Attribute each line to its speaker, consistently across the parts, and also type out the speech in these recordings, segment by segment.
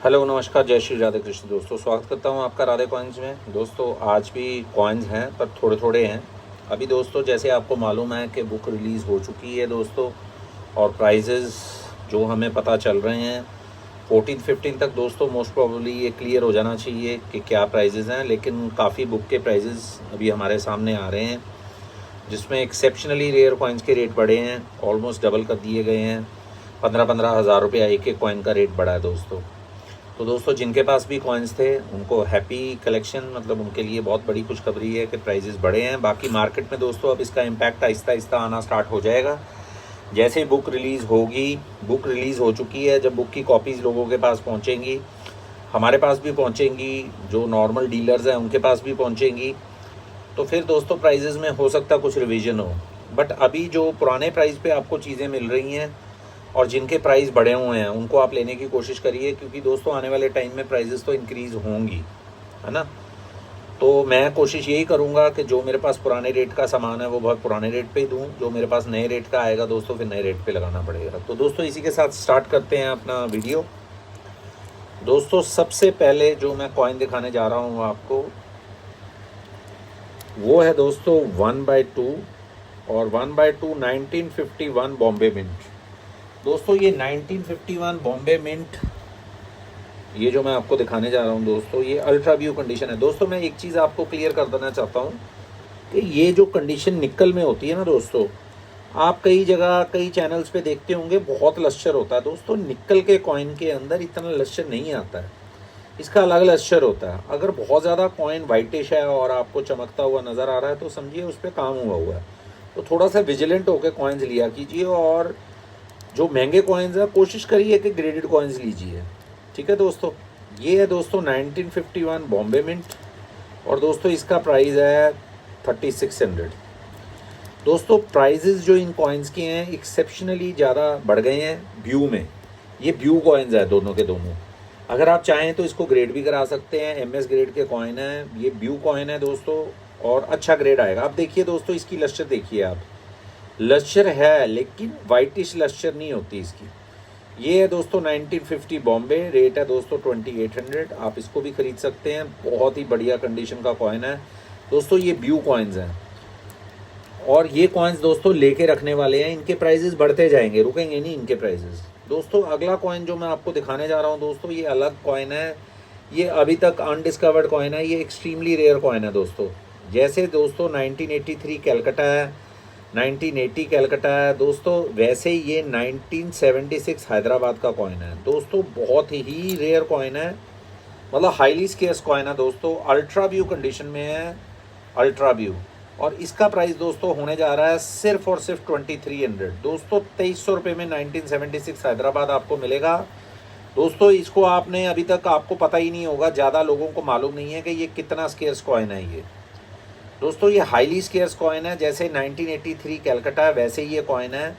Speaker 1: Hello नमस्कार, जय श्री राधे कृष्ण दोस्तों। स्वागत करता हूं आपका राधे कॉइन्स में। दोस्तों आज भी कॉइन्स हैं पर थोड़े थोड़े हैं अभी दोस्तों। जैसे आपको मालूम है कि बुक रिलीज़ हो चुकी है दोस्तों, और प्राइजेज़ जो हमें पता चल रहे हैं 14-15 तक दोस्तों मोस्ट प्रोबेबली ये क्लियर हो जाना चाहिए कि क्या प्राइजेज़ हैं। लेकिन काफ़ी बुक के प्राइजेज़ अभी हमारे सामने आ रहे हैं, जिसमें एक्सेप्शनली रेयर कॉइन्स के रेट बढ़े हैं, ऑलमोस्ट डबल कर दिए गए हैं। 15-15 हज़ार रुपया एक एक कॉइन का रेट बढ़ा है दोस्तों। तो दोस्तों जिनके पास भी कॉइन्स थे उनको हैप्पी कलेक्शन, मतलब उनके लिए बहुत बड़ी खुशखबरी है कि प्राइजेस बढ़े हैं। बाकी मार्केट में दोस्तों अब इसका इम्पैक्ट आहिस्ता आहिस्ता आना स्टार्ट हो जाएगा। जैसे ही बुक रिलीज़ होगी, बुक रिलीज़ हो चुकी है, जब बुक की कॉपीज़ लोगों के पास पहुंचेंगी, हमारे पास भी पहुंचेंगी, जो नॉर्मल डीलर्स हैं उनके पास भी पहुंचेंगी, तो फिर दोस्तों प्राइजेज़ में हो सकता कुछ रिवीजन हो। बट अभी जो पुराने प्राइस पे आपको चीज़ें मिल रही हैं और जिनके प्राइस बढ़े हुए हैं उनको आप लेने की कोशिश करिए, क्योंकि दोस्तों आने वाले टाइम में प्राइजेस तो इंक्रीज़ होंगी, है ना। तो मैं कोशिश यही करूँगा कि जो मेरे पास पुराने रेट का सामान है वो बहुत पुराने रेट पे ही दूँ, जो मेरे पास नए रेट का आएगा दोस्तों फिर नए रेट पे लगाना पड़ेगा। तो दोस्तों इसी के साथ स्टार्ट करते हैं अपना वीडियो। दोस्तों सबसे पहले जो मैं कॉइन दिखाने जा रहा हूँ आपको, वो है दोस्तों 1/2, और 1/2 1951 बॉम्बे मिंट। दोस्तों ये 1951 बॉम्बे मिंट, ये जो मैं आपको दिखाने जा रहा हूँ दोस्तों, ये अल्ट्रा व्यू कंडीशन है। दोस्तों मैं एक चीज़ आपको क्लियर कर देना चाहता हूँ कि ये जो कंडीशन निकल में होती है ना दोस्तों, आप कई जगह कई चैनल्स पे देखते होंगे बहुत लश्चर होता है दोस्तों। निकल के कॉइन के अंदर इतना लश्चर नहीं आता है, इसका अलग लश्चर होता है। अगर बहुत ज़्यादा कॉइन वाइटिश है और आपको चमकता हुआ नज़र आ रहा है तो समझिए उस पर काम हुआ है। तो थोड़ा सा विजिलेंट होकर कॉइन्स लिया कीजिए, और जो महंगे कॉइन्स हैं कोशिश करिए कि ग्रेडेड कॉइन्स लीजिए, ठीक है दोस्तों। ये है दोस्तों 1951 बॉम्बे मिंट, और दोस्तों इसका प्राइस है 3600। दोस्तों प्राइजेस जो इन कॉइन्स के हैं एक्सेप्शनली ज़्यादा बढ़ गए हैं ब्यू में। ये ब्यू कॉइन्स है दोनों के दोनों। अगर आप चाहें तो इसको ग्रेड भी करा सकते हैं, एमएस ग्रेड के कॉइन है, ये ब्यू कॉइन है दोस्तों, और अच्छा ग्रेड आएगा। आप देखिए दोस्तों इसकी लश्चर देखिए आप, लश्चर है लेकिन वाइटिश लश्चर नहीं होती इसकी। ये है दोस्तों 1950 बॉम्बे, रेट है दोस्तों 2800। आप इसको भी खरीद सकते हैं, बहुत ही बढ़िया कंडीशन का कॉइन है दोस्तों। ये ब्यू कॉइन्स हैं, और ये कॉइन्स दोस्तों लेके रखने वाले हैं, इनके प्राइजेस बढ़ते जाएंगे, रुकेंगे नहीं इनके प्राइजेस। दोस्तों अगला कॉइन जो मैं आपको दिखाने जा रहा हूँ दोस्तों, ये अलग कॉइन है, ये अभी तक अनडिस्कवर्ड कॉइन है, ये एक्सट्रीमली रेयर कॉइन है दोस्तों। जैसे दोस्तों 1983 कैलकाटा है, 1980 कैलकाटा है दोस्तों, वैसे ही ये 1976 हैदराबाद का कॉइन है दोस्तों। बहुत ही रेयर कॉइन है, मतलब हाईली स्केर्स कॉइन है दोस्तों। अल्ट्रा व्यू कंडीशन में है, अल्ट्रा व्यू, और इसका प्राइस दोस्तों होने जा रहा है सिर्फ और सिर्फ 2300 दोस्तों। 2300 रुपये में 1976 हैदराबाद आपको मिलेगा दोस्तों। इसको आपने अभी तक आपको पता ही नहीं होगा, ज़्यादा लोगों को मालूम नहीं है कि ये कितना स्केर्स कॉइन है ये दोस्तों। ये हाईली स्केर्स कॉइन है, जैसे 1983 कैलकाटा है वैसे ही ये कॉइन है,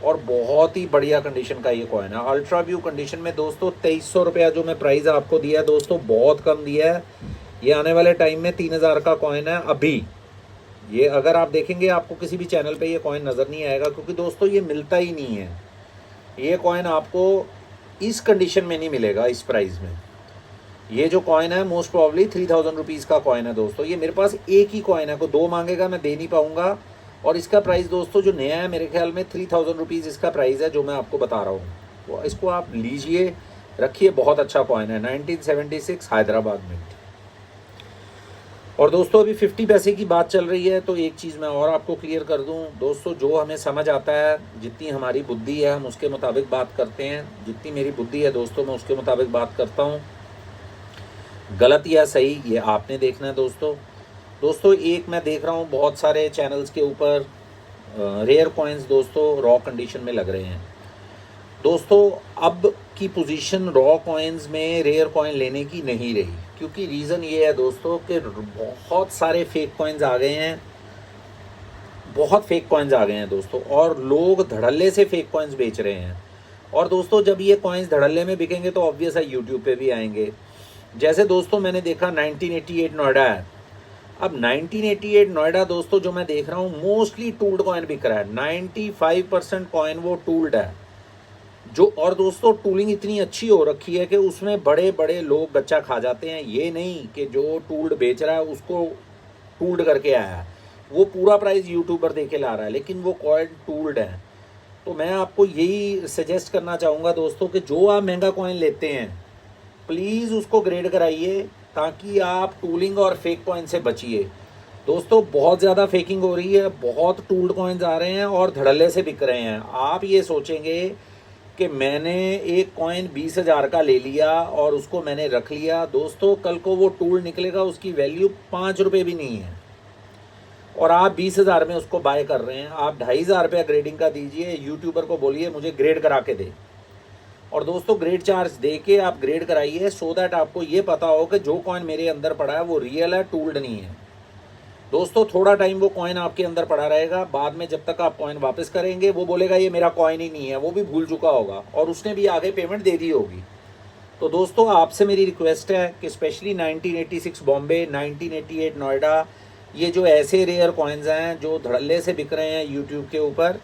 Speaker 1: और बहुत ही बढ़िया कंडीशन का ये कॉइन है अल्ट्रा व्यू कंडीशन में दोस्तों। 2300 रुपया जो मैं प्राइस आपको दिया है दोस्तों, बहुत कम दिया है। ये आने वाले टाइम में 3000 का कॉइन है अभी। ये अगर आप देखेंगे आपको किसी भी चैनल पे ये कॉइन नज़र नहीं आएगा, क्योंकि दोस्तों ये मिलता ही नहीं है। ये कॉइन आपको इस कंडीशन में नहीं मिलेगा इस प्राइस में। ये जो कॉइन है मोस्ट प्रॉब्ली 3000 रुपीज़ का कॉइन है दोस्तों। ये मेरे पास एक ही कॉइन है, को दो मांगेगा मैं दे नहीं पाऊंगा। और इसका प्राइस दोस्तों जो नया है मेरे ख्याल में 3000 रुपीज़ इसका प्राइस है जो मैं आपको बता रहा हूँ। तो इसको आप लीजिए, रखिए, बहुत अच्छा कॉइन है 1976 हैदराबाद में। और दोस्तों अभी 50 पैसे की बात चल रही है, तो एक चीज़ मैं और आपको क्लियर कर दूं दोस्तों, जो हमें समझ आता है, जितनी हमारी बुद्धि है हम उसके मुताबिक बात करते हैं। जितनी मेरी बुद्धि है दोस्तों मैं उसके मुताबिक बात करता हूं, गलत या सही ये आपने देखना है दोस्तों। दोस्तों एक मैं देख रहा हूँ बहुत सारे चैनल्स के ऊपर रेयर कॉइन्स दोस्तों रॉ कंडीशन में लग रहे हैं दोस्तों। अब की पोजीशन रॉ कॉइन्स में रेयर कॉइन लेने की नहीं रही, क्योंकि रीज़न ये है दोस्तों कि बहुत सारे फेक कॉइन्स आ गए हैं, बहुत फेक कॉइन्स आ गए हैं दोस्तों, और लोग धड़ल्ले से फेक कॉइन्स बेच रहे हैं। और दोस्तों जब ये कॉइन्स धड़ल्ले में बिकेंगे तो ऑब्वियस है यूट्यूब पे भी आएंगे। जैसे दोस्तों मैंने देखा 1988 नोएडा है। अब 1988 नोएडा दोस्तों जो मैं देख रहा हूँ मोस्टली टूल्ड कॉइन बिक रहा है, 95% कॉइन वो टूल्ड है। जो, और दोस्तों टूलिंग इतनी अच्छी हो रखी है कि उसमें बड़े बड़े लोग गच्चा खा जाते हैं। ये नहीं कि जो टूल्ड बेच रहा है उसको टूल्ड करके आया है, वो पूरा प्राइस यूट्यूबर दे के ला रहा है, लेकिन वो कॉइन टूल्ड है। तो मैं आपको यही सजेस्ट करना चाहूँगा दोस्तों कि जो आप महंगा कॉइन लेते हैं प्लीज़ उसको ग्रेड कराइए, ताकि आप टूलिंग और फेक कॉइन से बचिए। दोस्तों बहुत ज़्यादा फेकिंग हो रही है, बहुत टूल्ड कॉइन्स आ रहे हैं और धड़ल्ले से बिक रहे हैं। आप ये सोचेंगे कि मैंने एक कॉइन 20,000 का ले लिया और उसको मैंने रख लिया, दोस्तों कल को वो टूल्ड निकलेगा, उसकी वैल्यू 5 रुपये भी नहीं है और आप 20,000 में उसको बाय कर रहे हैं। आप 2,500 रुपया ग्रेडिंग का दीजिए, यूट्यूबर को बोलिए मुझे ग्रेड करा के दे, और दोस्तों ग्रेड चार्ज दे के आप ग्रेड कराइए, सो दैट आपको ये पता हो कि जो कॉइन मेरे अंदर पड़ा है वो रियल है, टूल्ड नहीं है। दोस्तों थोड़ा टाइम वो कॉइन आपके अंदर पड़ा रहेगा, बाद में जब तक आप कॉइन वापस करेंगे वो बोलेगा ये मेरा कॉइन ही नहीं है, वो भी भूल चुका होगा और उसने भी आगे पेमेंट दे दी होगी। तो दोस्तों आपसे मेरी रिक्वेस्ट है कि स्पेशली 1986 बॉम्बे, 1988 नोएडा, ये जो ऐसे रेयर कॉइन्स हैं जो धड़ल्ले से बिक रहे हैं यूट्यूब के ऊपर,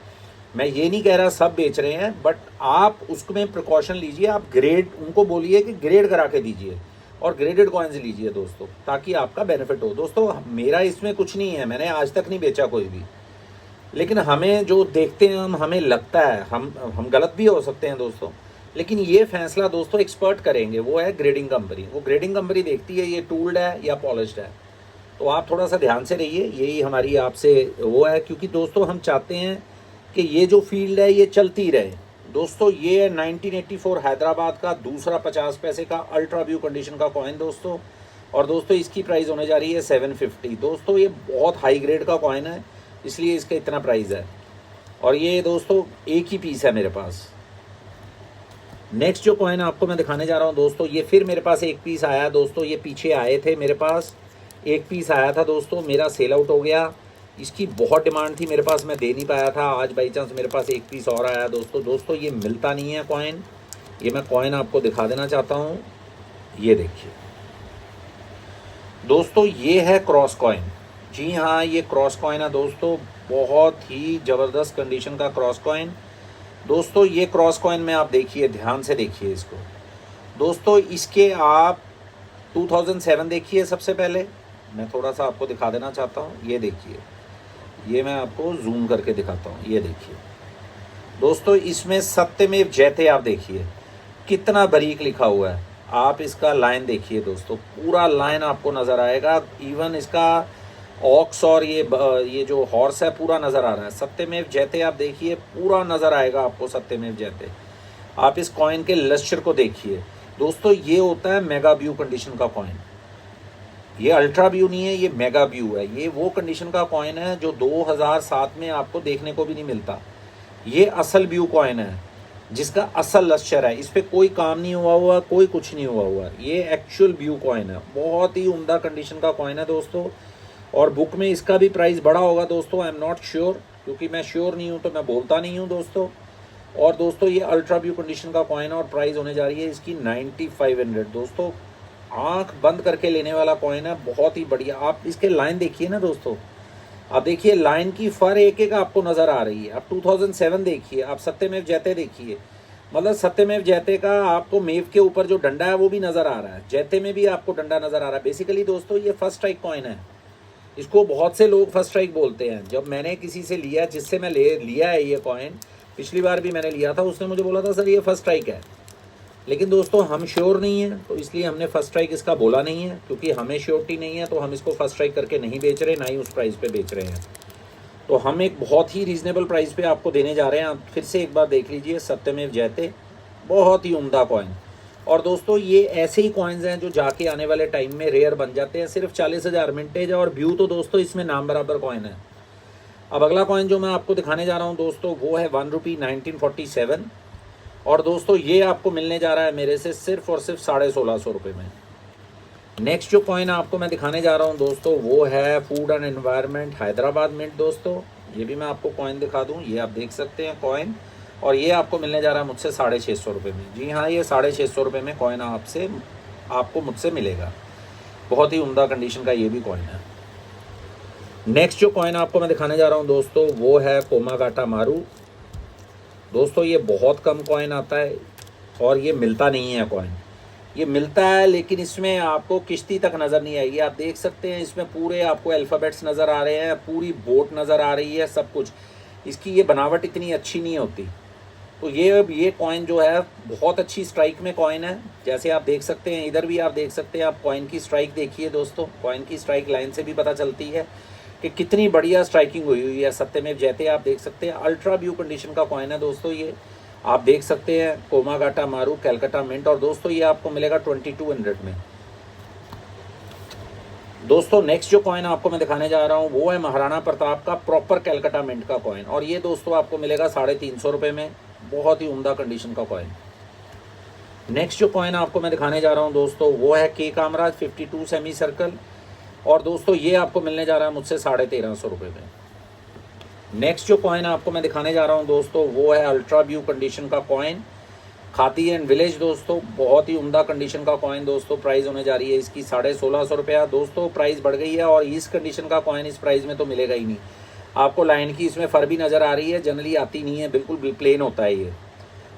Speaker 1: मैं ये नहीं कह रहा सब बेच रहे हैं, बट आप उसमें प्रिकॉशन लीजिए, आप ग्रेड उनको बोलिए कि ग्रेड करा के दीजिए और ग्रेडेड कॉइन्स लीजिए दोस्तों, ताकि आपका बेनिफिट हो। दोस्तों मेरा इसमें कुछ नहीं है, मैंने आज तक नहीं बेचा कोई भी, लेकिन हमें जो देखते हैं हमें लगता है हम गलत भी हो सकते हैं दोस्तों, लेकिन ये फैसला दोस्तों एक्सपर्ट करेंगे, वो है ग्रेडिंग कंपनी। वो ग्रेडिंग कंपनी देखती है ये टूल्ड है या पॉलिश्ड है। तो आप थोड़ा सा ध्यान से रहिए, यही हमारी आपसे वो है, क्योंकि दोस्तों हम चाहते हैं कि ये जो फील्ड है ये चलती रहे। दोस्तों ये है 1984 हैदराबाद का दूसरा 50 पैसे का अल्ट्रा व्यू कंडीशन का कॉइन दोस्तों, और दोस्तों इसकी प्राइस होने जा रही है 750। दोस्तों ये बहुत हाई ग्रेड का कॉइन है, इसलिए इसका इतना प्राइस है, और ये दोस्तों एक ही पीस है मेरे पास। नेक्स्ट जो कॉइन आपको मैं दिखाने जा रहा हूँ दोस्तों, ये फिर मेरे पास एक पीस आया दोस्तों, ये पीछे आए थे मेरे पास एक पीस आया था दोस्तों, मेरा सेल आउट हो गया। इसकी बहुत डिमांड थी मेरे पास, मैं दे नहीं पाया था, आज बाई चांस मेरे पास एक पीस और आया दोस्तों ये मिलता नहीं है कॉइन। ये मैं कॉइन आपको दिखा देना चाहता हूँ, ये देखिए दोस्तों, ये है क्रॉस कॉइन। जी हाँ, ये क्रॉस कॉइन है दोस्तों, बहुत ही ज़बरदस्त कंडीशन का क्रॉस कॉइन। दोस्तों ये क्रॉस कॉइन में आप देखिए, ध्यान से देखिए इसको दोस्तों, इसके आप 2007 देखिए। सबसे पहले मैं थोड़ा सा आपको दिखा देना चाहता हूँ, ये देखिए, ये मैं आपको जूम करके दिखाता हूँ, ये देखिए दोस्तों, इसमें सत्यमेव जयते आप देखिए कितना बारीक लिखा हुआ है। आप इसका लाइन देखिए दोस्तों, पूरा लाइन आपको नज़र आएगा, इवन इसका ऑक्स और ये जो हॉर्स है पूरा नज़र आ रहा है। सत्यमेव जयते आप देखिए, पूरा नज़र आएगा आपको सत्यमेव जयते। आप इस कॉइन के लश्चर को देखिए दोस्तों, ये होता है मेगा व्यू कंडीशन का कॉइन। ये अल्ट्रा व्यू नहीं है, ये मेगा व्यू है। ये वो कंडीशन का कॉइन है जो 2007 में आपको देखने को भी नहीं मिलता। ये असल व्यू कॉइन है जिसका असल लश्चर है, इस पर कोई काम नहीं हुआ, कोई कुछ नहीं हुआ। ये एक्चुअल व्यू कॉइन है, बहुत ही उम्दा कंडीशन का कॉइन है दोस्तों, और बुक में इसका भी प्राइस बड़ा होगा दोस्तों, आई एम नॉट श्योर, क्योंकि मैं श्योर नहीं हूँ तो मैं बोलता नहीं हूँ दोस्तों। और दोस्तों ये अल्ट्रा व्यू कंडीशन का कॉइन है और प्राइस होने जा रही है इसकी 9500 दोस्तों। आंख बंद करके लेने वाला कॉइन है, बहुत ही बढ़िया। आप इसके लाइन देखिए ना दोस्तों, आप देखिए लाइन की फर एक एक आपको नज़र आ रही है। आप 2007 देखिए, आप सत्यमेव जयते देखिए, मतलब सत्यमेव जयते का आपको मेव के ऊपर जो डंडा है वो भी नज़र आ रहा है, जयते में भी आपको डंडा नज़र आ रहा है। बेसिकली दोस्तों ये फर्स्ट स्ट्राइक कॉइन है, इसको बहुत से लोग फर्स्ट स्ट्राइक बोलते हैं। जब मैंने किसी से लिया, जिससे मैं लिया है ये कॉइन, पिछली बार भी मैंने लिया था, उसने मुझे बोला था सर ये फर्स्ट स्ट्राइक है, लेकिन दोस्तों हम श्योर नहीं है तो इसलिए हमने फर्स्ट स्ट्राइक इसका बोला नहीं है, क्योंकि हमें श्योरिटी नहीं है तो हम इसको फर्स्ट स्ट्राइक करके नहीं बेच रहे, ना ही उस प्राइस पे बेच रहे हैं। तो हम एक बहुत ही रीज़नेबल प्राइस पे आपको देने जा रहे हैं। आप फिर से एक बार देख लीजिए, सत्यमेव जयते, बहुत ही उम्दा कॉइन। और दोस्तों ये ऐसे ही कॉइन्स हैं जो जाके आने वाले टाइम में रेयर बन जाते हैं। सिर्फ 40,000 मिंटेज और व्यू, तो दोस्तों इसमें नाम बराबर कॉइन है। अब अगला कॉइन जो मैं आपको दिखाने जा रहा हूँ दोस्तों, वो है 1 रुपी 1947, और दोस्तों ये आपको मिलने जा रहा है मेरे से सिर्फ और सिर्फ 1650 रुपये में। नेक्स्ट जो कॉइन आपको मैं दिखाने जा रहा हूँ दोस्तों, वो है food and environment Hyderabad mint दोस्तों। ये भी मैं आपको कॉइन दिखा दूँ, ये आप देख सकते हैं कॉइन, और ये आपको मिलने जा रहा है मुझसे 650 रुपये में। जी हाँ, ये 650 रुपये में कॉइन आपको मुझसे मिलेगा। बहुत ही उम्दा कंडीशन का ये भी कॉइन है। नेक्स्ट जो कॉइन आपको मैं दिखाने जा रहा हूँ दोस्तों, वो है कोमागाटा मारू। दोस्तों ये बहुत कम कॉइन आता है और ये मिलता नहीं है कॉइन। ये मिलता है लेकिन इसमें आपको किश्ती तक नज़र नहीं आएगी। आप देख सकते हैं इसमें पूरे आपको अल्फ़ाबेट्स नज़र आ रहे हैं, पूरी बोट नज़र आ रही है, सब कुछ। इसकी ये बनावट इतनी अच्छी नहीं होती। तो ये कॉइन जो है बहुत अच्छी स्ट्राइक में कॉइन है। जैसे आप देख सकते हैं, इधर भी आप देख सकते हैं। आप कॉइन की स्ट्राइक देखिए दोस्तों, कॉइन की स्ट्राइक लाइन से भी पता चलती है कि कितनी बढ़िया स्ट्राइकिंग हुई है। सत्यमेव जयते आप देख सकते हैं, अल्ट्रा ब्लू कंडीशन का कॉइन है दोस्तों। ये आप देख सकते हैं, कोमागाटा मारू कैलकाटा मिंट। और दोस्तों ये आपको मिलेगा 2200 में। दोस्तों नेक्स्ट जो कॉइन आपको मैं दिखाने जा रहा हूँ वो है महाराणा प्रताप का प्रॉपर कैलकाटा मिंट का कॉइन। और ये दोस्तों आपको मिलेगा 350 रुपये में, बहुत ही उम्दा कंडीशन का कॉइन। नेक्स्ट जो कॉइन आपको मैं दिखाने जा रहा हूँ दोस्तों वो है के कामराज 52 सेमी सर्कल। और दोस्तों ये आपको मिलने जा रहा है मुझसे 1350 रुपये में। नेक्स्ट जो कॉइन आपको मैं दिखाने जा रहा हूँ दोस्तों वो है अल्ट्रा ब्लू कंडीशन का कॉइन, खाती एंड विलेज। दोस्तों बहुत ही उम्दा कंडीशन का कॉइन दोस्तों। प्राइस होने जा रही है इसकी 1650 रुपया। दोस्तों प्राइस बढ़ गई है और इस कंडीशन का कॉइन इस प्राइस में तो मिलेगा ही नहीं आपको। लाइन की इसमें फर भी नज़र आ रही है, जनरली आती नहीं है, बिल्कुल प्लेन होता है ये।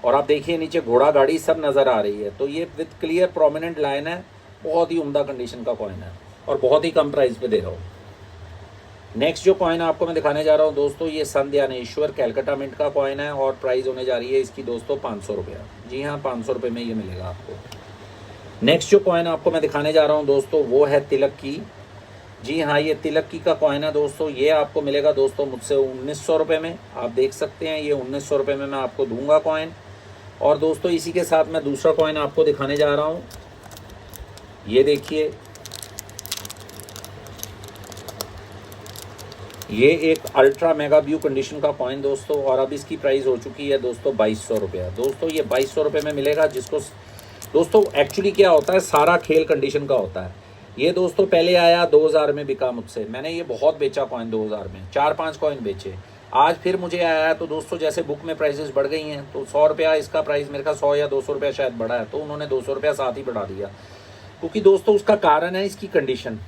Speaker 1: और आप देखिए नीचे घोड़ा गाड़ी सब नज़र आ रही है। तो ये विथ क्लियर प्रोमिनेंट लाइन है, बहुत ही उम्दा कंडीशन का कॉइन है और बहुत ही कम प्राइस पे दे रहा हूँ। नेक्स्ट जो कॉइन आपको मैं दिखाने जा रहा हूँ दोस्तों ये संत ज्ञानेश्वर कैलकाटा मिंट का कॉइन है और प्राइस होने जा रही है इसकी दोस्तों 500 रुपया। जी हाँ, 500 रुपये में ये मिलेगा आपको। नेक्स्ट जो कॉइन आपको मैं दिखाने जा रहा हूँ दोस्तों वो है तिलक की। जी हाँ, ये तिलक की का कॉइन है दोस्तों। ये आपको मिलेगा दोस्तों मुझसे 1900 रुपये में। आप देख सकते हैं ये 1900 रुपये में मैं आपको दूंगा कॉइन। और दोस्तों इसी के साथ मैं दूसरा कॉइन आपको दिखाने जा रहा हूँ। ये देखिए, ये एक अल्ट्रा मेगा ब्लू कंडीशन का कॉइन दोस्तों। और अब इसकी प्राइस हो चुकी है दोस्तों 2200 रुपया। दोस्तों ये 2200 रुपये में मिलेगा, जिसको दोस्तों एक्चुअली क्या होता है, सारा खेल कंडीशन का होता है। ये दोस्तों पहले आया 2000 में, बिका मुझसे, मैंने ये बहुत बेचा कॉइन 2000 में, 4-5 कॉइन बेचे। आज फिर मुझे आया है तो दोस्तों जैसे बुक में प्राइसेस बढ़ गई हैं तो 100 रुपया इसका प्राइस मेरे का 100 या 200 रुपया शायद बढ़ा है, तो उन्होंने 200 रुपया साथ ही बढ़ा दिया। क्योंकि दोस्तों उसका कारण है इसकी कंडीशन,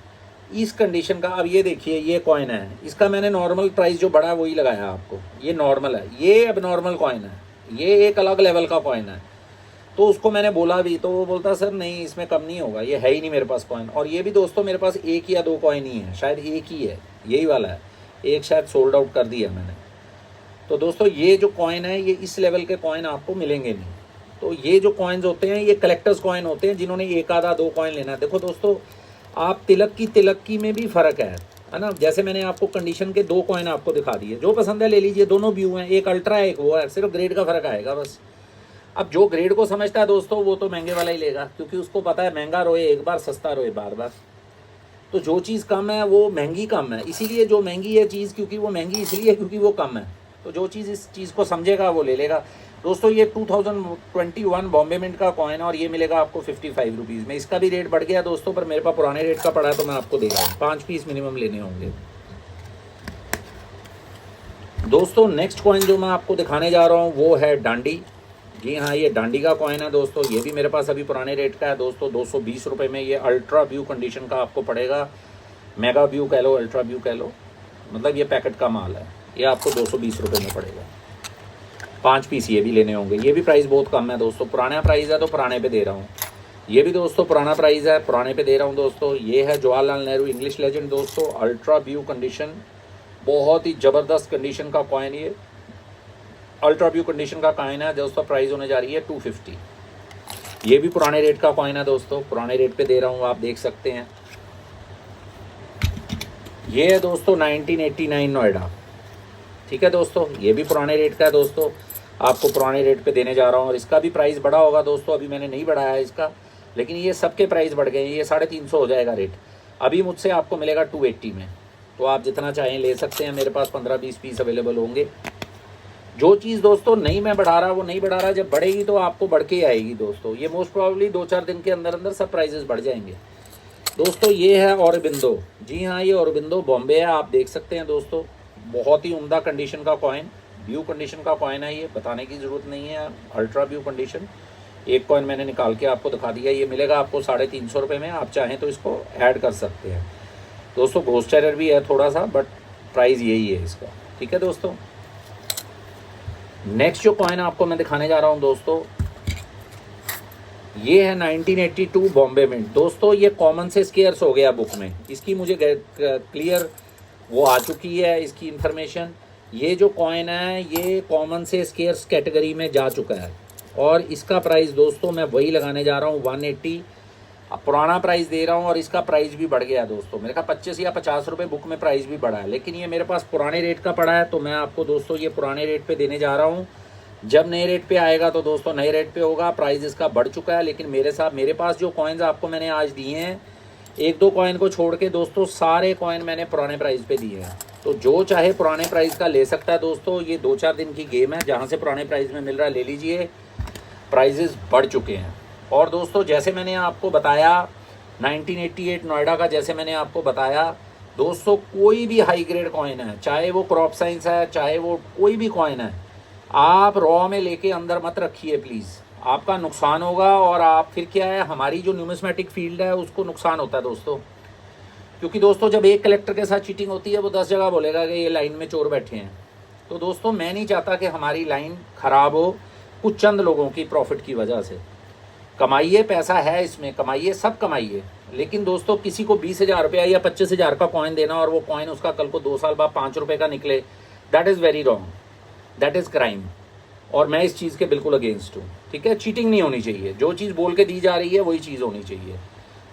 Speaker 1: इस कंडीशन का। अब ये देखिए ये कॉइन है, इसका मैंने नॉर्मल प्राइस जो बढ़ा है वही लगाया आपको। ये नॉर्मल है, ये अब नॉर्मल कॉइन है, ये एक अलग लेवल का कॉइन है। तो उसको मैंने बोला भी तो वो बोलता सर नहीं इसमें कम नहीं होगा, ये है ही नहीं मेरे पास कॉइन। और ये भी दोस्तों मेरे पास 1 या 2 कॉइन ही है, शायद एक ही है, यही वाला है। एक शायद सोल्ड आउट कर दिया मैंने। तो दोस्तों ये जो कॉइन है ये इस लेवल के कॉइन आपको मिलेंगे नहीं। तो ये जो कॉइन्स होते हैं ये कलेक्टर्स कॉइन होते हैं, जिन्होंने 1 आधा 2 कॉइन लेना है। देखो दोस्तों आप तिलक की में भी फ़र्क है ना। जैसे मैंने आपको कंडीशन के 2 कॉइन आपको दिखा दिए, जो पसंद है ले लीजिए, दोनों व्यू हैं, एक अल्ट्रा है एक वो है, सिर्फ ग्रेड का फ़र्क आएगा बस। अब जो ग्रेड को समझता है दोस्तों वो तो महंगे वाला ही लेगा, क्योंकि उसको पता है महंगा रोए एक बार, सस्ता रोए बार बार। तो जो चीज़ कम है वो महंगी कम है, इसीलिए जो महंगी है चीज़, क्योंकि वो महंगी इसलिए क्योंकि वो कम है। तो जो चीज़ इस चीज़ को समझेगा वो ले लेगा। दोस्तों ये 2021 बॉम्बे मिंट का कॉइन और ये मिलेगा आपको 55 रुपीज़ में। इसका भी रेट बढ़ गया दोस्तों, पर मेरे पास पुराने रेट का पड़ा है तो मैं आपको दे रहा हूँ। 5 पीस मिनिमम लेने होंगे दोस्तों। नेक्स्ट कॉइन जो मैं आपको दिखाने जा रहा हूँ वो है डांडी। जी हाँ, ये डांडी का कॉइन है दोस्तों। ये भी मेरे पास अभी पुराने रेट का है दोस्तों, 220 रुपये में। ये अल्ट्रा व्यू कंडीशन का आपको पड़ेगा, मेगा व्यू कह लो, अल्ट्रा व्यू कह लो, मतलब ये पैकेट का माल है। ये आपको 220 रुपये में पड़ेगा। 5 पीस ये भी लेने होंगे। ये भी प्राइस बहुत कम है दोस्तों, पुराना प्राइस है तो पुराने पे दे रहा हूँ। ये भी दोस्तों पुराना प्राइस है, पुराने पे दे रहा हूँ दोस्तों। ये है जवाहरलाल नेहरू इंग्लिश लेजेंड दोस्तों, अल्ट्रा व्यू कंडीशन, बहुत ही ज़बरदस्त कंडीशन का कॉइन। ये अल्ट्रा व्यू कंडीशन का कॉइन है दोस्तों। प्राइस होने जा रही है 250। ये भी पुराने रेट का कॉइन है दोस्तों, पुराने रेट पे दे रहा हूँ, आप देख सकते हैं। ये है दोस्तों 1989 नोएडा, ठीक है दोस्तों। ये भी पुराने रेट का है दोस्तों, आपको पुराने रेट पे देने जा रहा हूँ। और इसका भी प्राइस बढ़ा होगा दोस्तों, अभी मैंने नहीं बढ़ाया है इसका, लेकिन ये सबके प्राइस बढ़ गए हैं। ये 350 हो जाएगा रेट। अभी मुझसे आपको मिलेगा 280 में। तो आप जितना चाहें ले सकते हैं, मेरे पास 15-20 पीस अवेलेबल होंगे। जो चीज़ दोस्तों नहीं मैं बढ़ा रहा वो नहीं बढ़ा रहा, जब बढ़ेगी तो आपको बढ़ के ही आएगी दोस्तों। ये मोस्ट प्रॉब्ली 2-4 दिन के अंदर अंदर सब प्राइजेस बढ़ जाएंगे दोस्तों। ये है औरबिंदो। जी हाँ, ये औरबिंदो बॉम्बे है, आप देख सकते हैं दोस्तों। बहुत ही उम्दा कंडीशन का कॉइन, व्यू कंडीशन का कॉइन है, ये बताने की ज़रूरत नहीं है। Ultra view condition. एक कॉइन मैंने निकाल के आपको दिखा दिया। ये मिलेगा आपको 350 रुपये में। आप चाहें तो इसको ऐड कर सकते हैं दोस्तों। घोस्ट टेरर भी है थोड़ा सा, बट प्राइस यही है इसका, ठीक है दोस्तों। नेक्स्ट जो कॉइन आपको मैं दिखाने जा रहा हूँ दोस्तों, ये है 1982 बॉम्बे मिंट। दोस्तों ये कॉमन से स्केयर्स हो गया बुक में, इसकी मुझे क्लियर वो आ चुकी है इसकी इन्फॉर्मेशन। ये जो कॉइन है ये कॉमन से स्केयर्स कैटेगरी में जा चुका है और इसका प्राइस दोस्तों मैं वही लगाने जा रहा हूँ 180। अब पुराना प्राइस दे रहा हूँ और इसका प्राइस भी बढ़ गया दोस्तों, मेरे ख्याल 25 या 50 रुपये बुक में प्राइस भी बढ़ा है, लेकिन ये मेरे पास पुराने रेट का पड़ा है तो मैं आपको दोस्तों ये पुराने रेट पे देने जा रहा हूँ। जब नए रेट पे आएगा तो दोस्तों नए रेट पे होगा, प्राइस इसका बढ़ चुका है। लेकिन मेरे पास जो कॉइन्स आपको मैंने आज दिए हैं, एक दो कॉइन को छोड़ के दोस्तों सारे कॉइन मैंने पुराने प्राइस पे दिए हैं। तो जो चाहे पुराने प्राइस का ले सकता है दोस्तों, ये 2-4 दिन की गेम है, जहाँ से पुराने प्राइस में मिल रहा है ले लीजिए, प्राइजेस बढ़ चुके हैं। और दोस्तों जैसे मैंने आपको बताया 1988 नोएडा का, जैसे मैंने आपको बताया दोस्तों, कोई भी हाई ग्रेड कॉइन है, चाहे वो क्रॉप साइंस है, चाहे वो कोई भी कॉइन है, आप रॉ में लेके अंदर मत रखिए प्लीज़, आपका नुकसान होगा। और आप फिर क्या है, हमारी जो न्यूमिस्मेटिक फील्ड है उसको नुकसान होता है दोस्तों, क्योंकि दोस्तों जब एक कलेक्टर के साथ चीटिंग होती है वो 10 जगह बोलेगा कि ये लाइन में चोर बैठे हैं। तो दोस्तों मैं नहीं चाहता कि हमारी लाइन ख़राब हो कुछ चंद लोगों की प्रॉफिट की वजह से। कमाइए, पैसा है इसमें, कमाइए, सब कमाइए, लेकिन दोस्तों किसी को 20,000 रुपया या 25,000 का कॉइन देना और वो कॉइन उसका कल को 2 साल बाद 5 रुपये का निकले, that is very wrong, that is crime. और मैं इस चीज़ के बिल्कुल अगेंस्ट हूँ, ठीक है। चीटिंग नहीं होनी चाहिए, जो चीज़ बोल के दी जा रही है वही चीज़ होनी चाहिए।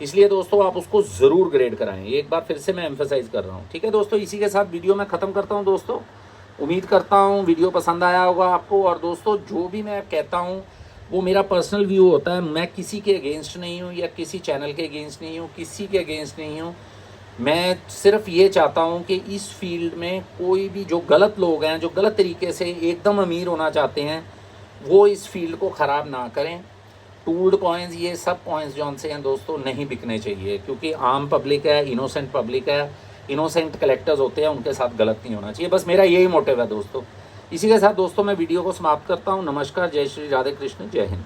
Speaker 1: इसलिए दोस्तों आप उसको ज़रूर ग्रेड कराएं, एक बार फिर से मैं एम्फेसाइज कर रहा हूँ, ठीक है दोस्तों। इसी के साथ वीडियो मैं ख़त्म करता हूँ दोस्तों। उम्मीद करता हूँ वीडियो पसंद आया होगा आपको। और दोस्तों जो भी मैं कहता हूँ वो मेरा पर्सनल व्यू होता है, मैं किसी के अगेंस्ट नहीं हूँ या किसी चैनल के अगेंस्ट नहीं हूँ, किसी के अगेंस्ट नहीं हूँ। मैं सिर्फ ये चाहता हूँ कि इस फील्ड में कोई भी जो गलत लोग हैं, जो गलत तरीके से एकदम अमीर होना चाहते हैं, वो इस फील्ड को ख़राब ना करें। टूल्ड कॉइन्स, ये सब कॉइन्स जो से हैं दोस्तों नहीं बिकने चाहिए, क्योंकि आम पब्लिक है, इनोसेंट पब्लिक है, इनोसेंट कलेक्टर्स होते हैं, उनके साथ गलत नहीं होना चाहिए। बस मेरा यही मोटिव है दोस्तों। इसी के साथ दोस्तों मैं वीडियो को समाप्त करता हूँ। नमस्कार, जय श्री राधे कृष्ण, जय हिंद।